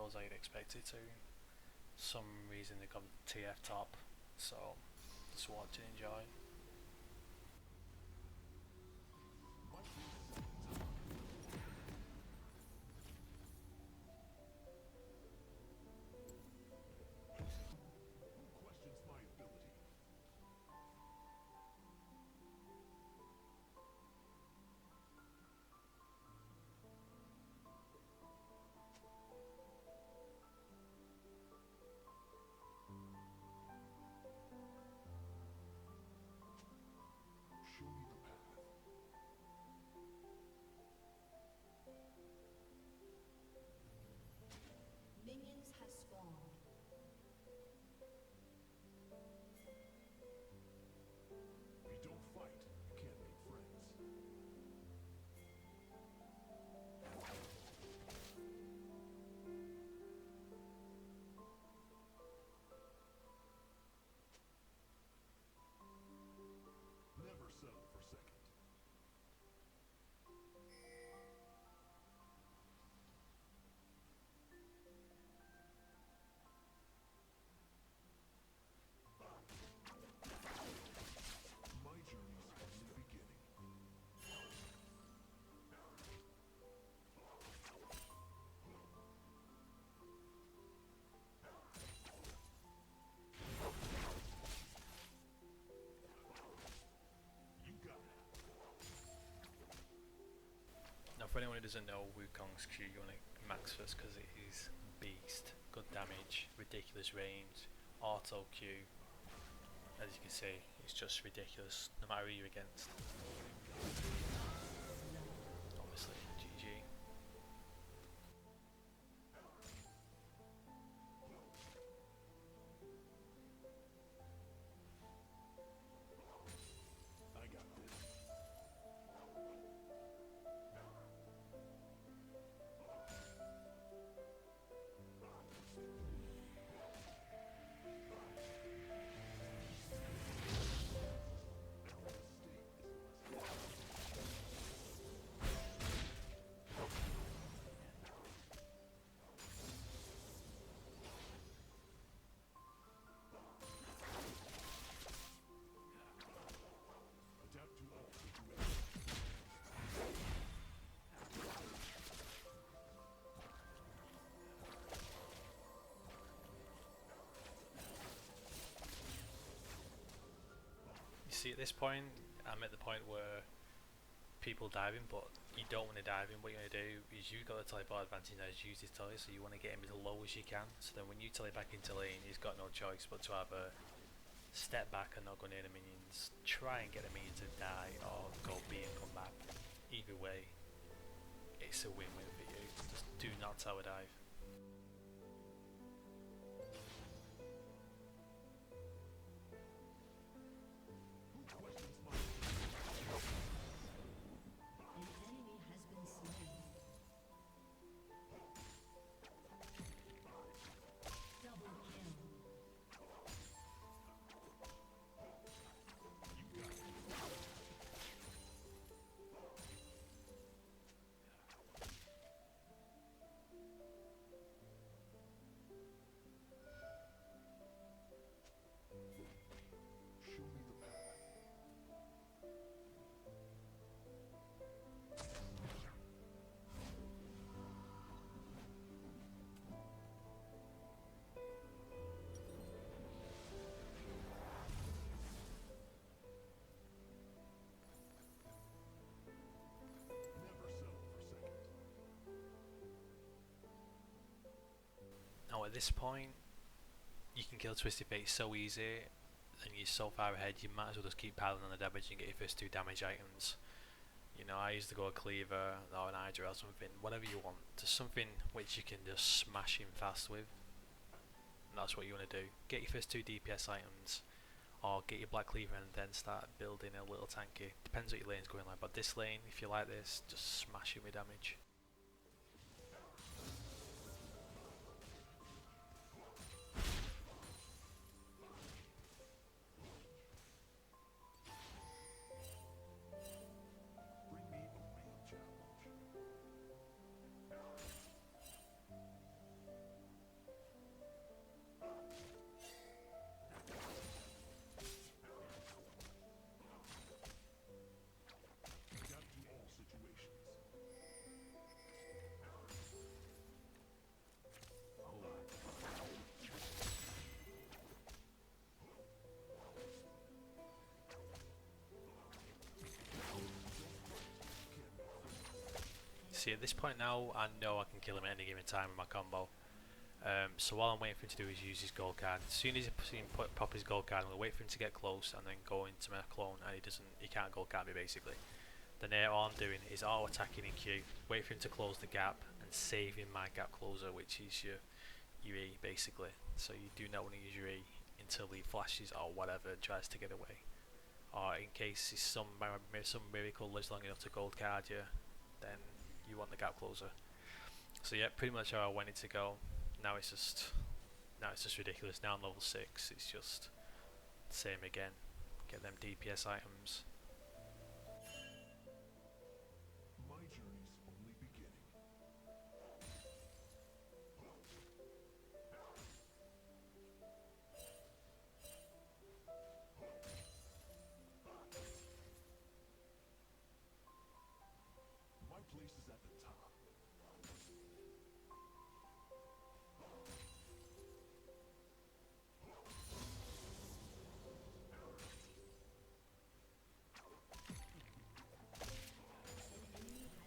goes how you'd expect it to. Some reason they got TF top, so just watch and enjoy. Minions have spawned. If you don't fight, you can't make friends. Never settle for second. My journey's only beginning. You got it. Now for anyone who doesn't know Wukong's Q, you want to max first because it is beast, good damage, ridiculous range, auto Q. As you can see, it's just ridiculous no matter who you're against. Obviously, GG. I got this. Adapt to all situations. You see, at this point, I'm at the point where people diving, but you don't want to dive in. What you're going to do is you've got the teleport advantage now, use his tele, so you want to get him as low as you can. So then when you tele back into lane, he's got no choice but to either step back and not go near the minions, try and get the minions to die, or go B and come back. Either way, it's a win-win for you. Just do not tower dive. Who questions my An enemy has been slain. Double kill. Show me the path. Never settle for second. Now at this point, you can kill Twistedfate so easy, and you're so far ahead, you might as well just keep piling on the damage and get your first 2 damage items. You know, I used to go a cleaver or an Hydra or something, whatever you want, just something which you can just smash in fast with. And that's what you want to do. Get your first 2 DPS items, or get your black cleaver and then start building a little tanky. Depends what your lane's going like, but this lane, if you like this, just smash it with damage. Bring me a real challenge. See, at this point now, I know I can kill him at any given time with my combo. So all I'm waiting for him to do is use his gold card. As soon as he pop his gold card, I'm going to wait for him to get close and then go into my clone, and he can't gold card me basically. Then all I'm doing is auto attacking in Q, wait for him to close the gap and saving my gap closer, which is your E basically. So you do not want to use your E until he flashes or whatever and tries to get away. Or in case some miracle lives long enough to gold card you, then you want the gap closer. So yeah, pretty much how I want it to go. Now it's just ridiculous. Now I'm level 6. It's just same again. Get them DPS items. My journey's only beginning. My place is at the top.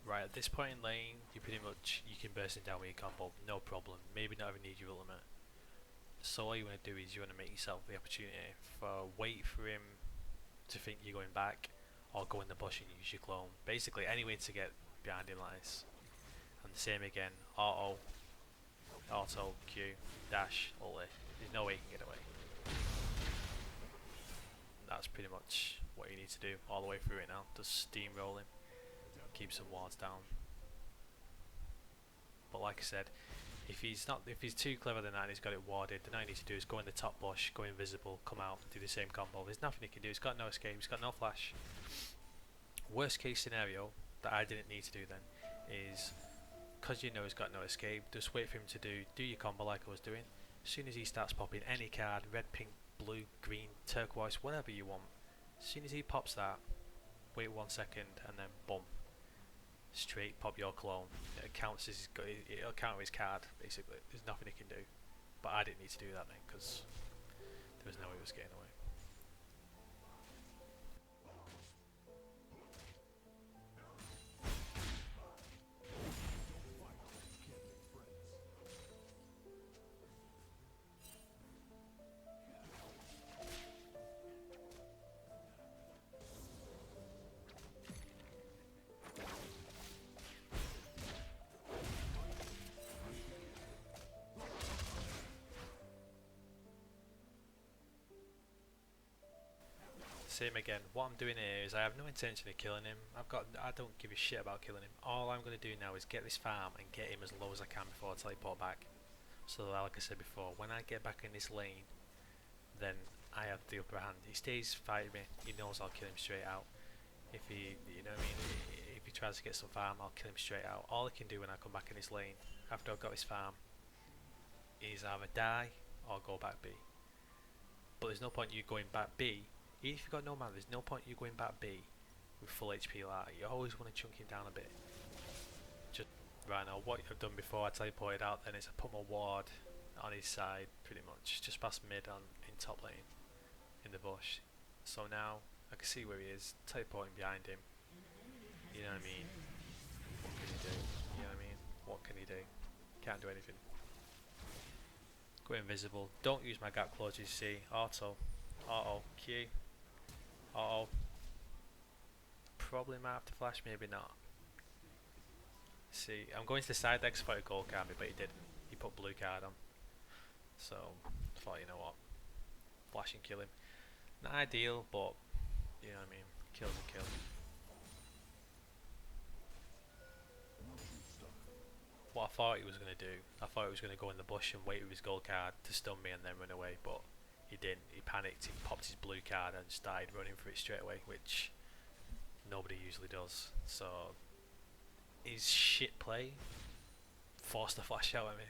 Right, at this point in lane, you can burst him down with your combo, no problem. Maybe not even need your ultimate. So all you want to do is you want to make yourself the opportunity for wait for him to think you're going back, or go in the bush and use your clone. Basically, any way to get behind him like this. And the same again, auto, Q, dash, ulti. There's no way you can get away. That's pretty much what you need to do all the way through it now. Just steamroll him. Keep some wards down. But like I said, if he's too clever than that and he's got it warded, then all you need to do is go in the top bush, go invisible, come out and do the same combo. There's nothing he can do. He's got no escape, he's got no flash. Worst case scenario that I didn't need to do then is, because you know he's got no escape, just wait for him to do your combo like I was doing. As soon as he starts popping any card, red, pink, blue, green, turquoise, whatever you want, as soon as he pops that, wait 1 second and then boom, straight pop your clone. It counts as it'll count his card basically. There's nothing he can do. But I didn't need to do that then because there was no way he was getting away. Same again. What I'm doing here is I have no intention of killing him. I don't give a shit about killing him. All I'm going to do now is get this farm and get him as low as I can before I teleport back. So like I said before, when I get back in this lane, then I have the upper hand. He stays fighting me. He knows I'll kill him straight out. If he, you know what I mean, if he tries to get some farm, I'll kill him straight out. All he can do when I come back in this lane, after I've got his farm, is either die or go back B. But there's no point you going back B. Even if you've got no mana, there's no point you going back B with full HP like that. You always want to chunk him down a bit. Just right now, what I've done before I teleported out then is I put my ward on his side pretty much, just past mid in top lane, in the bush. So now I can see where he is, teleporting behind him. You know what I mean? What can he do? You know what I mean? What can he do? Can't do anything. Go invisible. Don't use my gap close, you see. Auto, Q. Probably might have to flash, maybe not. See, I'm going to the side deck for a gold card, but he didn't. He put blue card on. So, I thought, you know what? Flash and kill him. Not ideal, but, you know what I mean? Kill's a kill. What I thought he was going to do, I thought he was going to go in the bush and wait with his gold card to stun me and then run away, but he didn't. He panicked, he popped his blue card and started running for it straight away, which nobody usually does. So his shit play forced the flash out at me.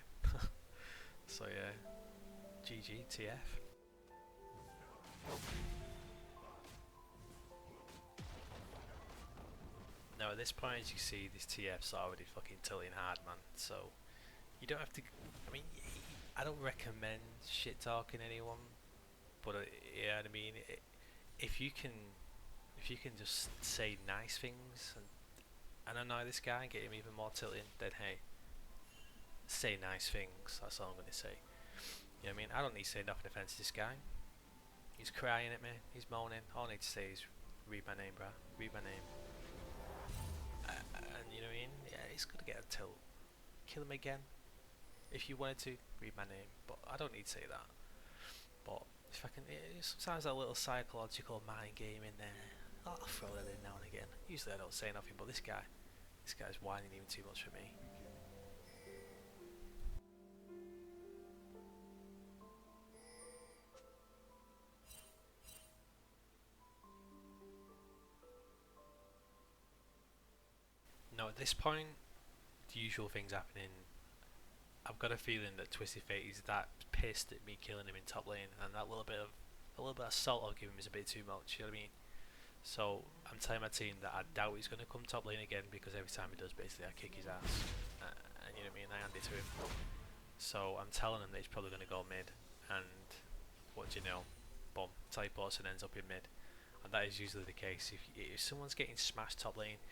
So yeah, GG, TF. Now at this point, as you see, this TF's already fucking tilting hard, man. So you don't have to. I mean, I don't recommend shit talking anyone, but yeah, I mean, if you can just say nice things and annoy this guy and get him even more tilting, then hey, say nice things. That's all I'm going to say. You know what I mean? I don't need to say nothing offensive to this guy. He's crying at me. He's moaning. All I need to say is read my name, bruh. Read my name. And you know what I mean? Yeah, he's going to get a tilt. Kill him again. If you wanted to, read my name. But I don't need to say that. But if I can, sometimes a little psychological mind game in there. I'll throw that in now and again. Usually I don't say nothing, but this guy's whining even too much for me. No, at this point, the usual things happening. I've got a feeling that Twistedfate is that pissed at me killing him in top lane, and that little bit of salt I'll give him is a bit too much. You know what I mean? So I'm telling my team that I doubt he's going to come top lane again, because every time he does, basically I kick his ass, and you know what I mean? I hand it to him. So I'm telling him that he's probably going to go mid, and what do you know? Boom, teleports and ends up in mid, and that is usually the case. If someone's getting smashed top lane,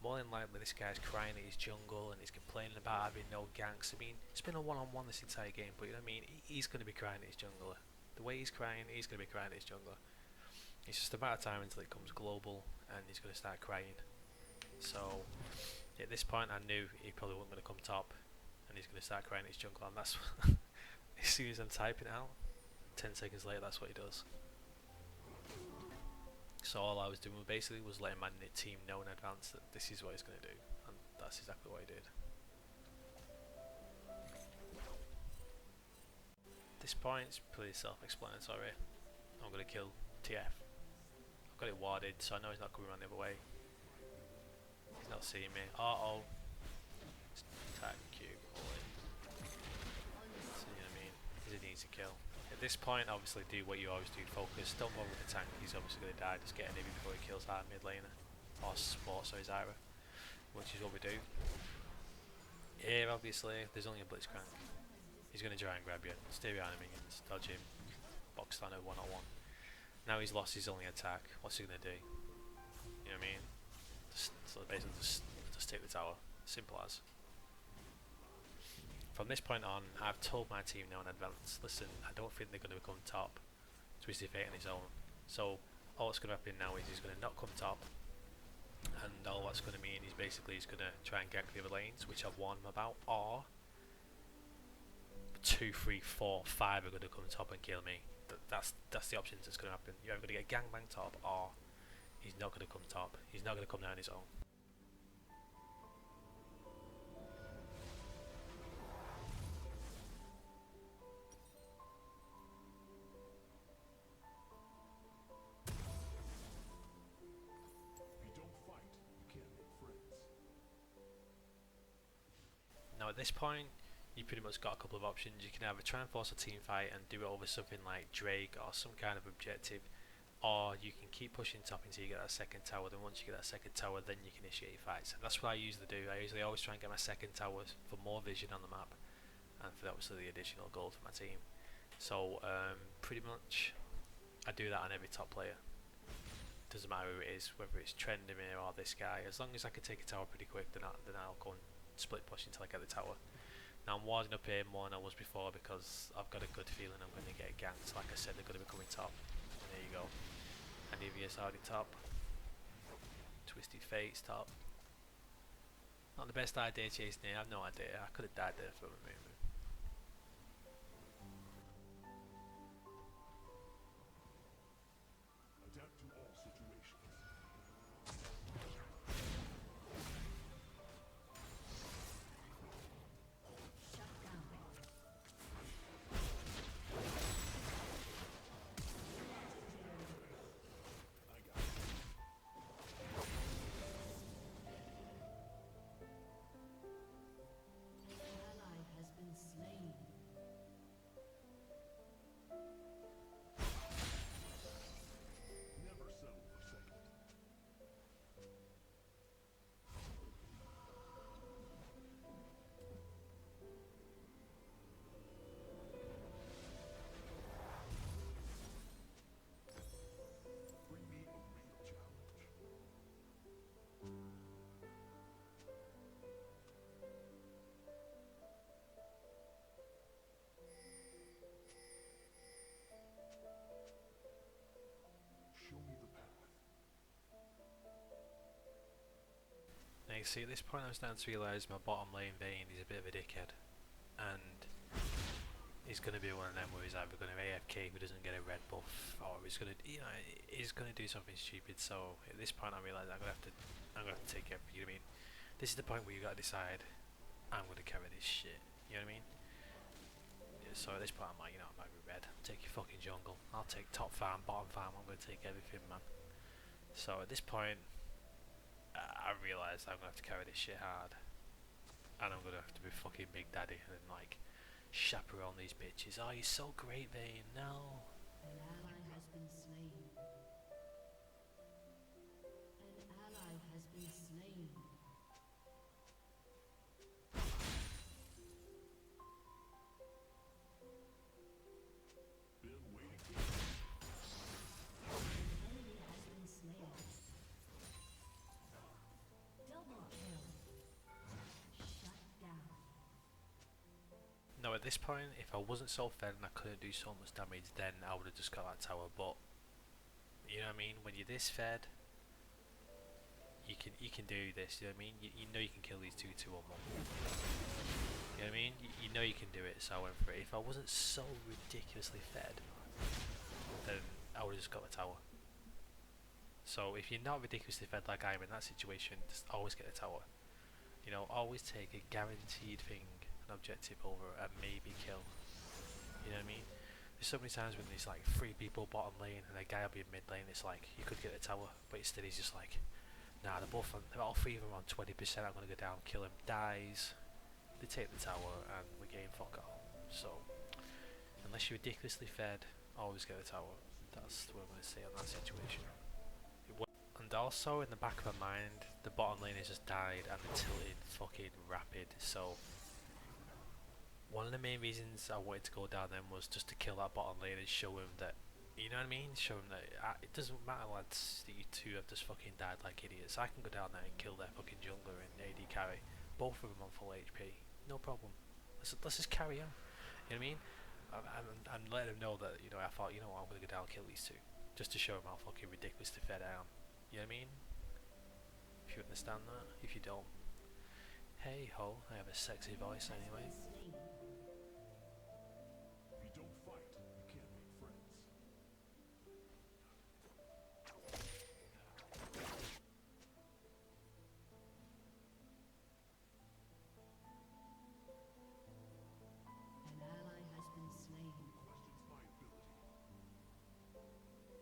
more than likely this guy's crying at his jungle and he's complaining about having no ganks. I mean, it's been a one-on-one this entire game, but you know what I mean? He's going to be crying at his jungler. The way he's crying, he's going to be crying at his jungler. It's just a matter of time until it comes global and he's going to start crying. So at this point I knew he probably wasn't going to come top, and he's going to start crying at his jungler, and that's as soon as I'm typing it out, 10 seconds later, that's what he does. So all I was doing basically was letting my team know in advance that this is what he's going to do, and that's exactly what he did. This point is pretty self-explanatory. I'm going to kill TF. I've got it warded, so I know he's not coming around the other way. He's not seeing me. Uh-oh. Attack Q. All in. So, you know what I mean? He's an easy kill. At this point, obviously do what you always do, focus, don't bother with the tank, he's obviously going to die, just get an before he kills our mid laner, or support, so Zyra, which is what we do. Here obviously, there's only a Blitzcrank, he's going to try and grab you, stay behind the minions, dodge him, box down at 1-on-1. Now he's lost his only attack, what's he going to do? You know what I mean? So basically just take the tower, simple as. From this point on, I've told my team now in advance, listen, I don't think they're going to become top Twistedfate on his own. So all that's going to happen now is he's going to not come top, and all that's going to mean is basically he's going to try and gank the other lanes, which I've warned him about, or 2, 3, 4, 5 are going to come top and kill me. That's the options that's going to happen. You're either going to get gangbang top, or he's not going to come top. He's not going to come down his own. Now at this point, you pretty much got a couple of options. You can either try and force a team fight and do it over something like Drake or some kind of objective, or you can keep pushing top until you get that second tower. Then once you get that second tower, then you can initiate fights. And that's what I usually do. I usually always try and get my second tower for more vision on the map, and for obviously the additional gold for my team. So pretty much I do that on every top player. Doesn't matter who it is, whether it's Trendemir or this guy. As long as I can take a tower pretty quick, then I'll go and split push until I get the tower. Now I'm warding up here more than I was before, because I've got a good feeling I'm going to get ganked. Like I said, they're going to be coming top. And there you go. Anivia's already top. Twistedfate's top. Not the best idea chasing here, I have no idea. I could have died there for a moment. Adapt to all situations. Shut down. I got it. Ally has been Like, see, at this point I'm starting to realise my bottom lane Vayne is a bit of a dickhead, and he's going to be one of them where he's either going to AFK if he doesn't get a red buff, or he's going to, he's going to do something stupid. So at this point I realise I'm going to have to take care of, you know what I mean? This is the point where you got to decide, I'm going to carry this shit, you know what I mean? Yeah, so at this point I'm like, I'm not going to red, take your fucking jungle, I'll take top farm, bottom farm, I'm going to take everything, man. So at this point, I realise I'm going to have to carry this shit hard, and I'm going to have to be fucking Big Daddy and like chaperone these bitches. Oh, you're so great, Vayne. No. An ally has been slain. An ally has been slain. Been waiting. An enemy has been slain. Double kill. Shut down. No, at this point, if I wasn't so fed and I couldn't do so much damage, then I would have just got that tower. But you know what I mean? When you're this fed, you can do this. You know what I mean? You know you can kill these 2-2 or more. You know what I mean? You know you can do it. So I went for it. If I wasn't so ridiculously fed, then I would have just got the tower. So if you're not ridiculously fed like I am in that situation, just always get the tower. Always take a guaranteed thing, an objective over a maybe kill. You know what I mean? There's so many times when there's like 3 people bottom lane and a guy will be in mid lane, it's like you could get the tower, but instead he's just like, nah, all 3 of them on 20%, I'm gonna go down, kill him, dies, they take the tower and we gain fuck all. So unless you're ridiculously fed, always get the tower. That's what I'm gonna say on that situation. And also in the back of my mind, the bottom lane has just died and the tilted fucking rapid. So one of the main reasons I wanted to go down then was just to kill that bottom lane and show him that, you know what I mean? Show him that it doesn't matter, lads, that you two have just fucking died like idiots. I can go down there and kill their fucking jungler and AD carry, both of them on full HP, no problem. Let's just carry on. You know what I mean? I'm letting him know that I thought, I'm gonna go down and kill these two, just to show him how fucking ridiculously fed I am. You know what I mean? If you understand that. If you don't, hey ho, I have a sexy voice anyway. Slain. If you don't fight, you can't make friends. An ally has been slain. Questions my ability. If you don't fight, you can't make friends. Legendary.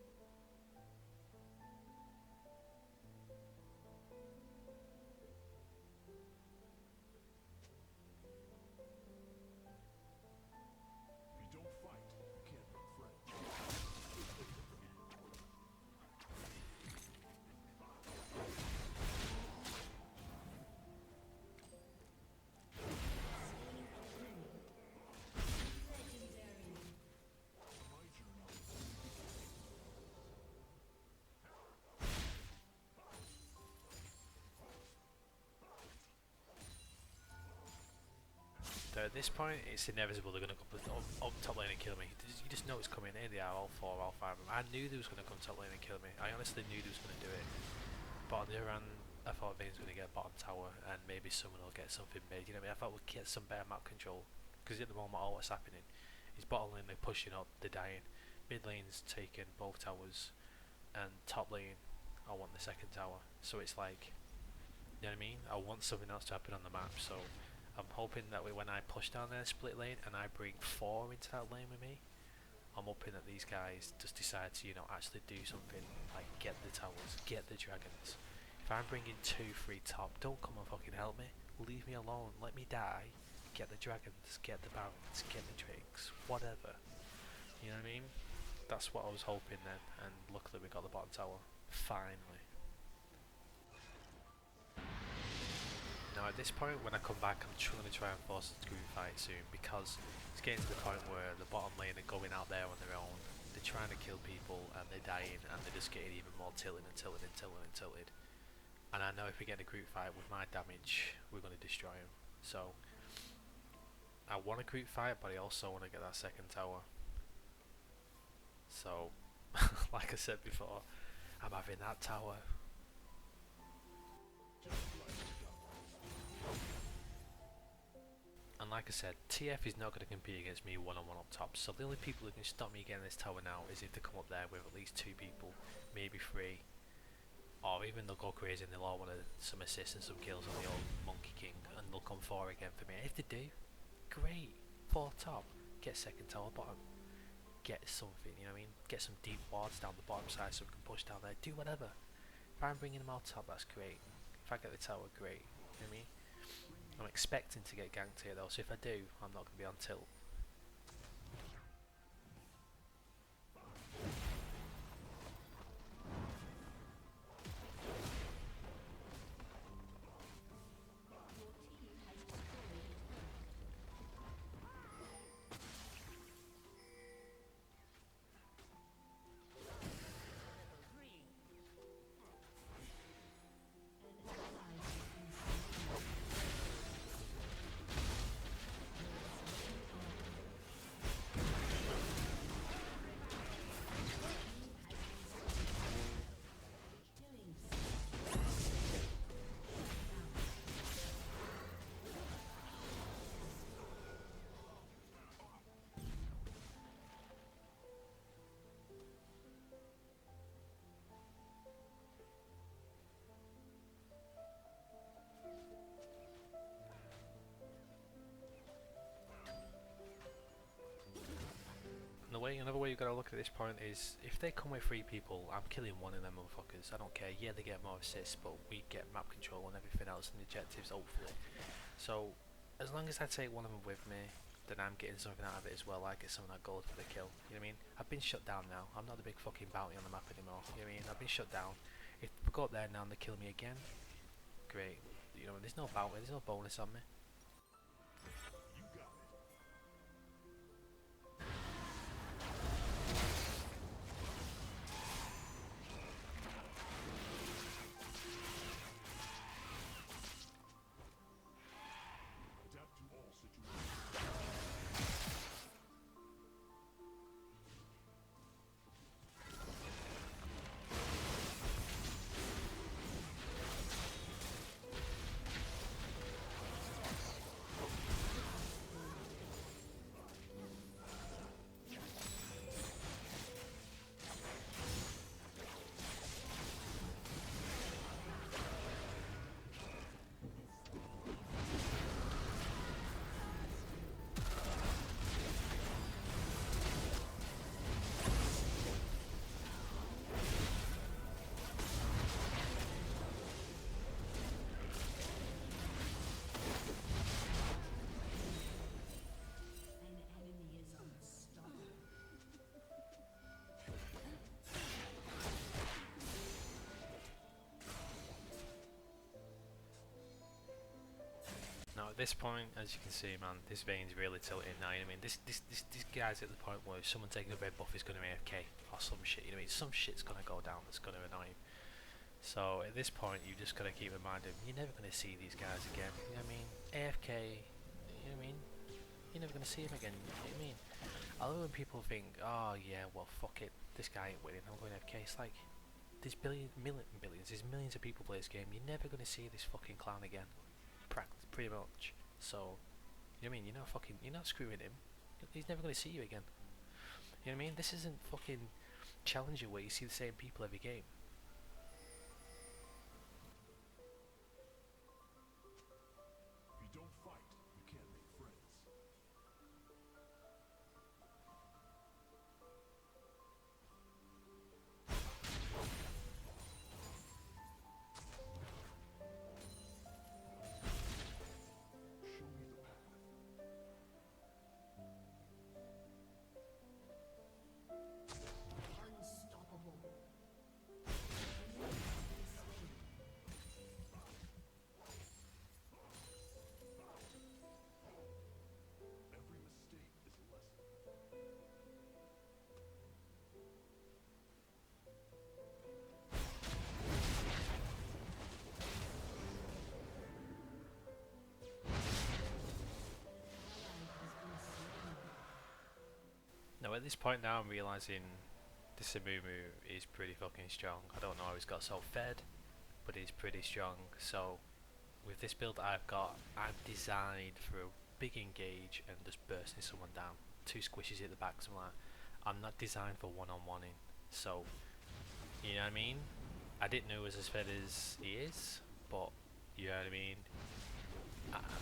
My journey. So at this point, it's inevitable they're going to come up top lane and kill me. You just know it's coming. Here they are, all 4, all 5 of them. I knew they was going to come top lane and kill me. I honestly knew they was going to do it. But on the other hand, I thought Vayne's going to get bottom tower and maybe someone will get something made. You know what I mean? I thought we'd get some better map control. Because at the moment, all what's happening is bottom lane, they're pushing up, they're dying. Mid lane's taking both towers. And top lane, I want the second tower. So it's like, you know what I mean? I want something else to happen on the map. So I'm hoping that when I push down there split lane and I bring 4 into that lane with me, I'm hoping that these guys just decide to actually do something, like get the towers, get the dragons. If I'm bringing 2, 3 top, don't come and fucking help me, leave me alone, let me die, get the dragons, get the barons, get the drakes, whatever. You know what I mean? That's what I was hoping then, and luckily we got the bottom tower, finally. Now at this point, when I come back, I'm going to try and force a group fight soon, because it's getting to the point where the bottom lane are going out there on their own, they're trying to kill people and they're dying and they're just getting even more tilted and tilted and tilted and tilted. And I know if we get a group fight with my damage, we're going to destroy them. So I want a group fight, but I also want to get that second tower. So like I said before, I'm having that tower. Just like a like I said, TF is not going to compete against me one-on-one up top, so the only people who can stop me getting this tower now is if they come up there with at least 2 people, maybe 3, or even they'll go crazy and they'll all want some assists and some kills on the old Monkey King, and they'll come 4 again for me. If they do, great, 4 top, get second tower bottom, get something, you know what I mean, get some deep wards down the bottom side so we can push down there, do whatever. If I'm bringing them out top, that's great. If I get the tower, great, you know what I mean. I'm expecting to get ganked here though, so if I do, I'm not going to be on tilt. Another way you've got to look at this point is, if they come with 3 people, I'm killing one of them motherfuckers. I don't care. Yeah, they get more assists, but we get map control and everything else and the objectives, hopefully. So, as long as I take one of them with me, then I'm getting something out of it as well. I get some of that gold for the kill. You know what I mean? I've been shut down now. I'm not the big fucking bounty on the map anymore. You know what I mean? I've been shut down. If we go up there now and they kill me again, great. You know, there's no bounty, there's no bonus on me. You got it. Adapt to all situations. An enemy is unstoppable. Now at this point, as you can see, man, this vein's really tilting now. You know what I mean? This guy's at the point where if someone taking a red buff is going to AFK or some shit. You know what I mean? Some shit's going to go down that's going to annoy him. So at this point, you just got to keep in mind him. You're never going to see these guys again. You know what I mean? AFK. You know what I mean? You're never going to see him again. You know what I mean? Although when people think, oh yeah, well fuck it, this guy ain't winning, I'm going AFK. It's like there's billions, there's millions of people play this game. You're never going to see this fucking clown again. Pretty much. So, you know what I mean? You're not screwing him. He's never going to see you again. You know what I mean? This isn't fucking Challenger where you see the same people every game. If you don't fight, you can't make friends. Show me the path. Unstoppable. Every mistake is a lesson. Now at this point now I'm realising this Amumu is pretty fucking strong. I don't know how he's got so fed, but he's pretty strong. So with this build I've got, I'm designed for big engage and just bursting someone down. 2 squishes hit the back, something like that. I'm not designed for one-on-one-ing, so you know what I mean? I didn't know he was as fed as he is, but you know what I mean?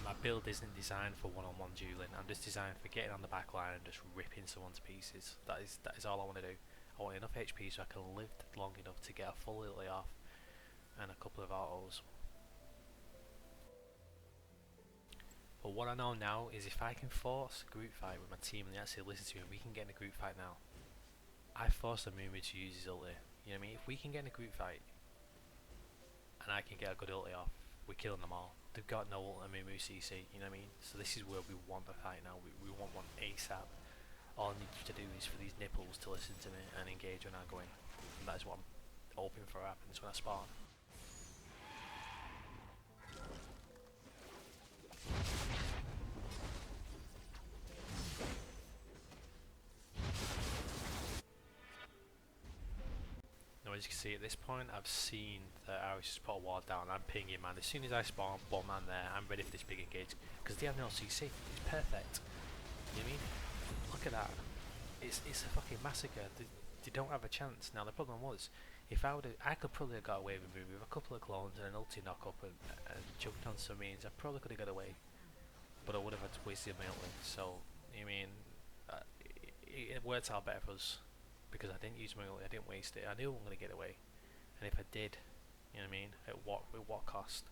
My build isn't designed for one-on-one dueling. I'm just designed for getting on the back line and just ripping someone to pieces. That is all I want to do. I want enough HP so I can live long enough to get a full ability off and a couple of autos. But what I know now is if I can force a group fight with my team and they actually listen to me, we can get in a group fight now. I forced the Mumu to use his ulti. You know what I mean? If we can get in a group fight and I can get a good ulti off, we're killing them all. They've got no ulti Mumu CC, you know what I mean? So this is where we want the fight now. We want one ASAP. All I need to do is for these nipples to listen to me and engage when I go in. And that is what I'm hoping for happens when I spawn. Now as you can see at this point, I've seen that I was just put a ward down, I'm pinging man. As soon as I spawn, boom man there, I'm ready for this big engage. Because they have no CC, it's perfect. You know what I mean? Look at that. It's a fucking massacre. They don't have a chance. Now the problem was, if I could probably have got away with moving with a couple of clones and an ulti knock up and jumped on some means, I probably could have got away. But I would have had to waste my ulti. So, I mean, it worked out better for us. Because I didn't use my ulti, I didn't waste it. I knew I wasn't going to get away. And if I did, you know what I mean, at what cost?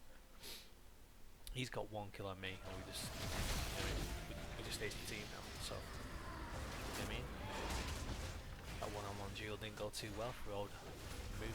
He's got 1 kill on me, and we just, you know, we just stayed the team now. So, you know what I mean? That one-on-one duel didn't go too well for old Moon.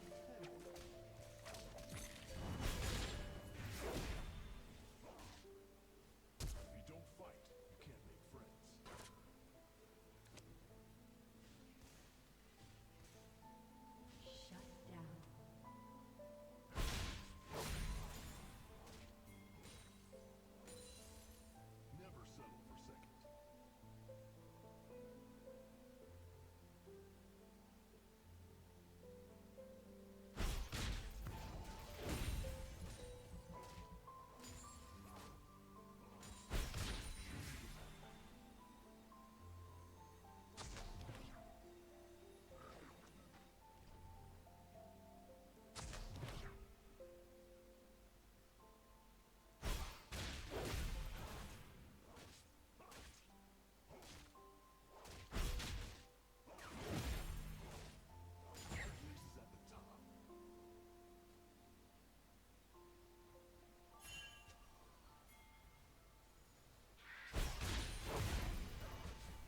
Bring me a real challenge. Your team has destroyed a turret. If you don't fight, you can't make friends. Shut down. Never settle for second. Race is at the top.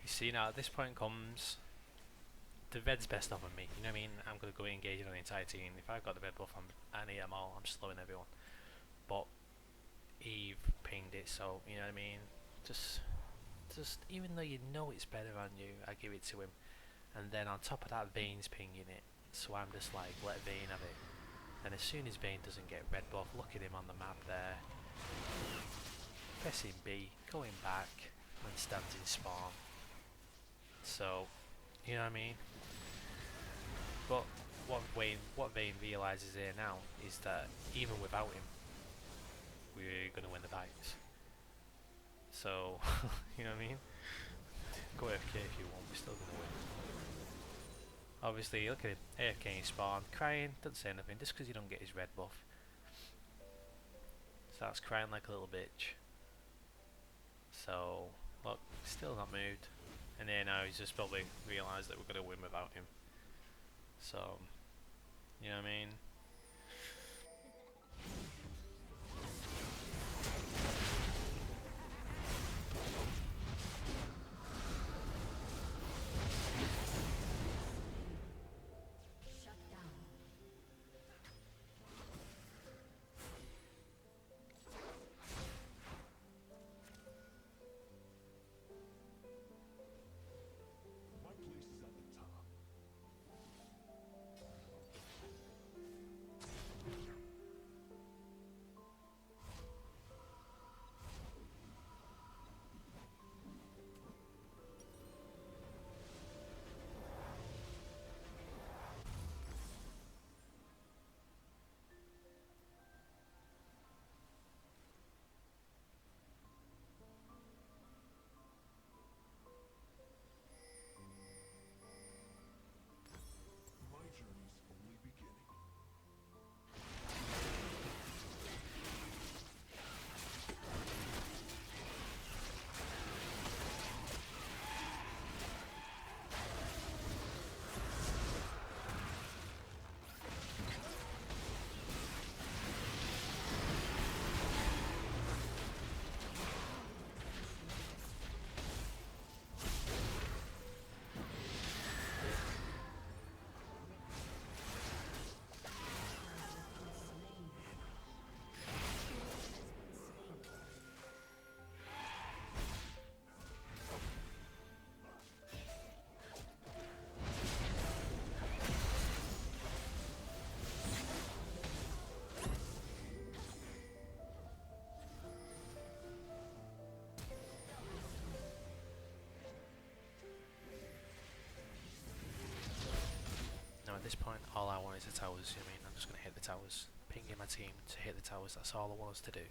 You see now, at this point comes the red's best off of me. You know what I mean? I'm going to go engage on the entire team. If I've got the red buff, I need them all. I'm slowing everyone. But Eve pinged it, so you know what I mean. Just even though you know it's better on you, I give it to him. And then on top of that, Vayne's pinging it, so I'm just like, let Vayne have it. And as soon as Vayne doesn't get red buff, look at him on the map there, pressing B, going back, and stands in spawn. So, you know what I mean? But what Vayne realises here now is that even without him, we're going to win the fights. So, you know what I mean? Go AFK if you want, we're still going to win. Obviously, look at him, AFK in spawn, crying, doesn't say nothing, just because you don't get his red buff. Starts crying like a little bitch. So, look, still not moved. And then now he's just probably realised that we're going to win without him. So, you know what I mean? Shut down. towers. You know what I mean, I'm just going to hit the towers, pinging my team to hit the towers. That's all I want us to do.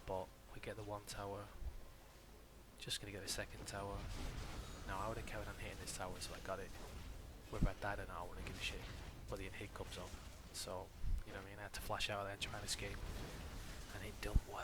But we get the one tower. Just going to get the second tower. Now I would have carried on hitting this tower until I got it. Whether I died or not, I wouldn't give a shit. But the hit comes up. So, you know what I mean, I had to flash out there and try and escape. And it don't work.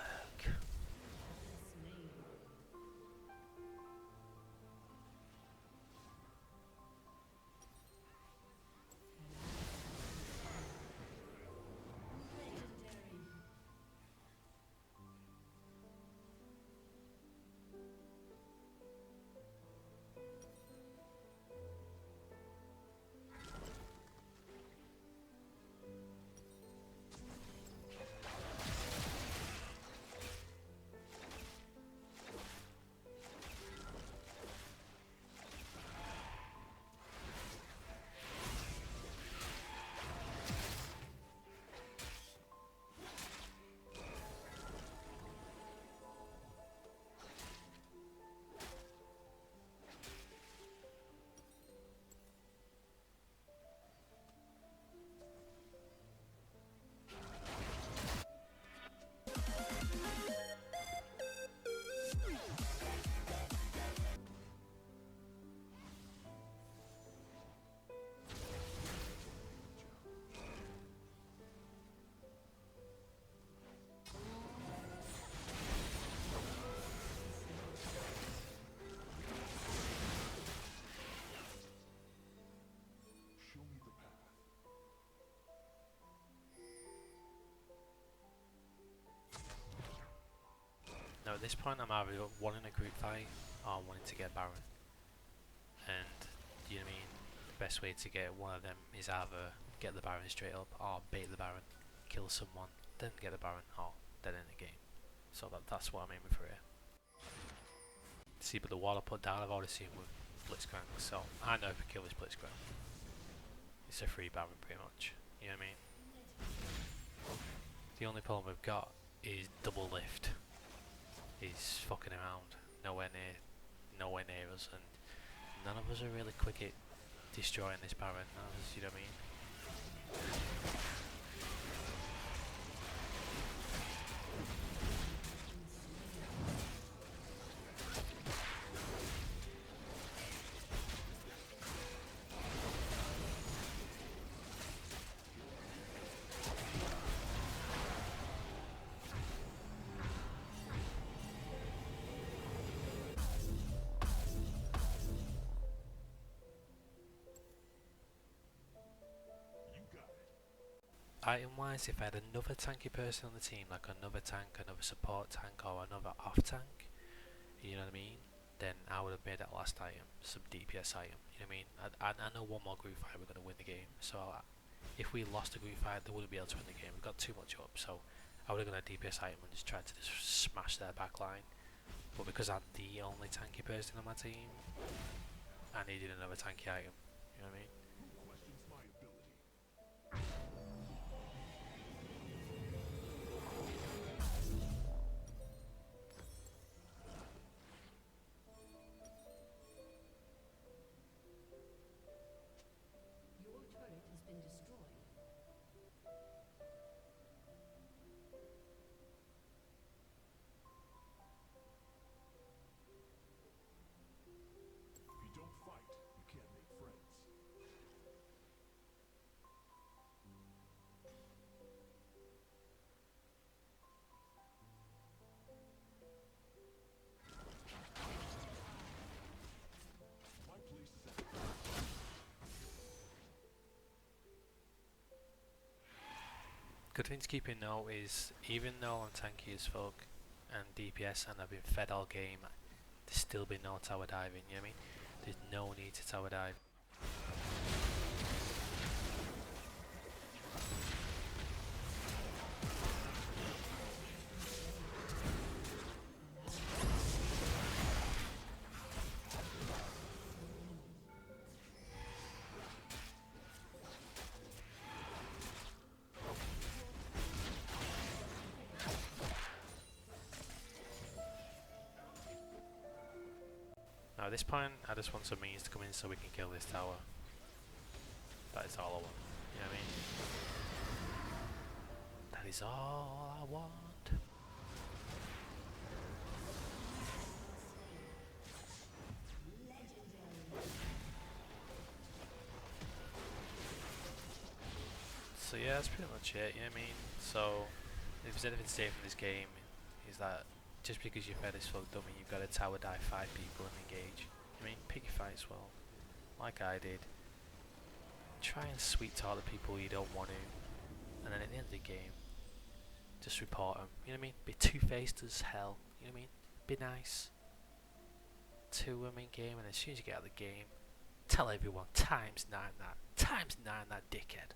Show me the path. Now at this point I'm either wanting a group fight or wanting to get Baron. And, you know what I mean, the best way to get one of them is either get the Baron straight up or bait the Baron, kill someone, then get the Baron, or then end the game. So that's what I'm aiming for here. See, but the wall I put down I've already seen with Blitzcrank, so I know if I kill this Blitzcrank, it's a free Baron pretty much, you know what I mean? The only problem we've got is double lift. He's fucking around, nowhere near us, and none of us are really quick at destroying this Baron, none of us, you know what I mean? You got it. Item wise, if I had another tanky person on the team, like another tank, another support tank, or another off tank, you know what I mean, then I would have made that last item some DPS item, you know what I mean? I know one more group fight we're going to win the game, so if we lost a group fight they wouldn't be able to win the game, we've got too much up, so I would have gone a DPS item and just tried to just smash their backline. But because I'm the only tanky person on my team, I needed another tanky item, you know what I mean? Who questions my ability? Your turret has been destroyed. If you don't fight, you can't make friends. My place is at Good thing to keep in note is, even though I'm tanky as fuck and DPS and I've been fed all game, there's still been no tower diving, you know what I mean? There's no need to tower dive. Now at this point, I just want some minions to come in so we can kill this tower. That is all I want. You know what I mean? That is all I want. So yeah, that's pretty much it, you know what I mean? So, if there's anything to say from this game, is that just because your fed is full dummy, you've got to tower die 5 people and engage. I mean, pick your fights well, like I did. Try and sweet talk the people you don't want to, and then at the end of the game, just report them, you know what I mean? Be two-faced as hell, you know what I mean? Be nice to them in game, and as soon as you get out of the game, tell everyone, times 9 that dickhead.